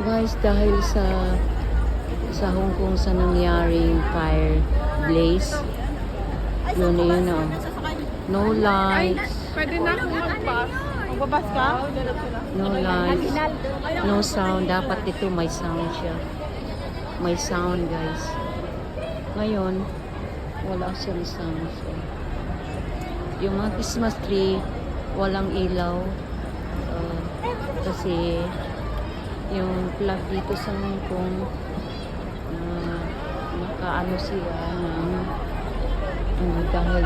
Guys, dahil sa Hong Kong sa nangyaring fire blaze, yun oh. No lights, Pwede na akong mag-bus. Magbabas ka? no lights, no sound. Dapat ito may sound siya. May sound, guys. Ngayon, wala siyang sound. So, yung mga Christmas tree, walang ilaw. Kasi yung plug dito sa Hong Kong, nakaano siya dahil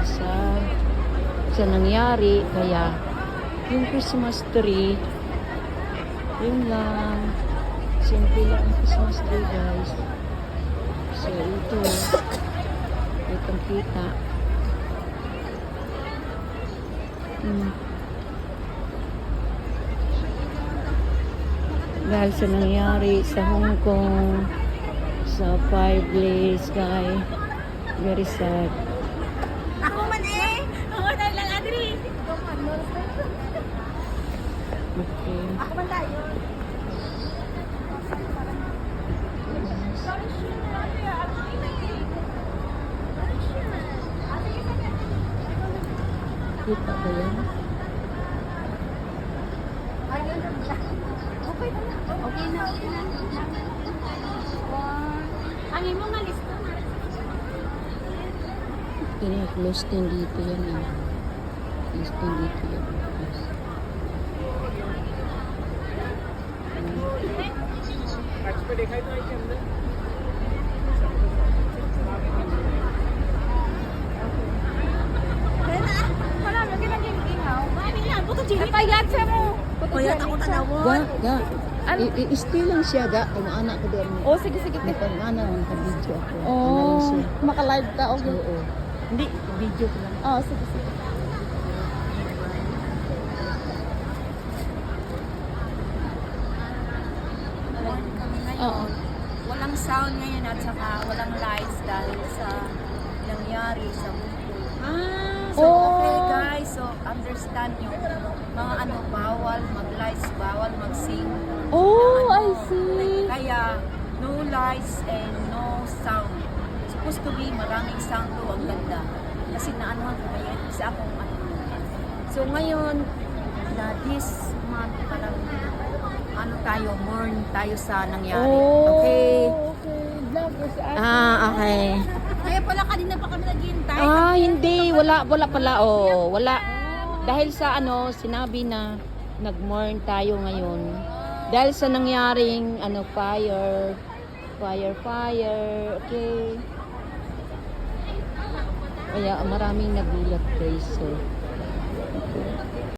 sa nangyari. Kaya yung Christmas tree, yun lang, simple lang ang Christmas tree, guys. So itong kita dahil sa nangyari sa Hong Kong, sa fire blaze, guys. Very sad. Ako man eh! Ako na lang, Adri! Okay. Ako man tayo. Kita ba yan? Okay na. Ang imo nga listo na. Close din dito yan eh. Close din dito yan. Wala, lagi lang yung ihaw. Mami lang, puto chili. Napayat siya mo. Payat ako tanawon. Ga. I-stay lang siya, ga. Kumaanak ko doon. Oh, sige. Nagpamana lang sa video ako. Ano lang Oh, siya. maka-live ka, okay. Oo. Hindi, video ko lang. Oh, sige. Oo. Walang sound ngayon at saka walang lights dahil sa nangyari sa mundo. So, okay guys, so understand nyo, mga bawal mag-lights, bawal mag-sing. Oh, I see. Kaya, no lights and no sound. Supposed to be maraming sound to, ang ganda. Kasi naanohan ko ngayon sa akong So ngayon, na this month, parang tayo, mourn tayo sa nangyari. Okay? Vlog ko sa Okay. Kaya pala kanina pa kami naghihintay. Hindi. Wala pala. Wala. Dahil sa sinabi na nag-mourn tayo ngayon. Dahil sa nangyaring fire. Okay. Kaya maraming nagulat, guys. So, okay.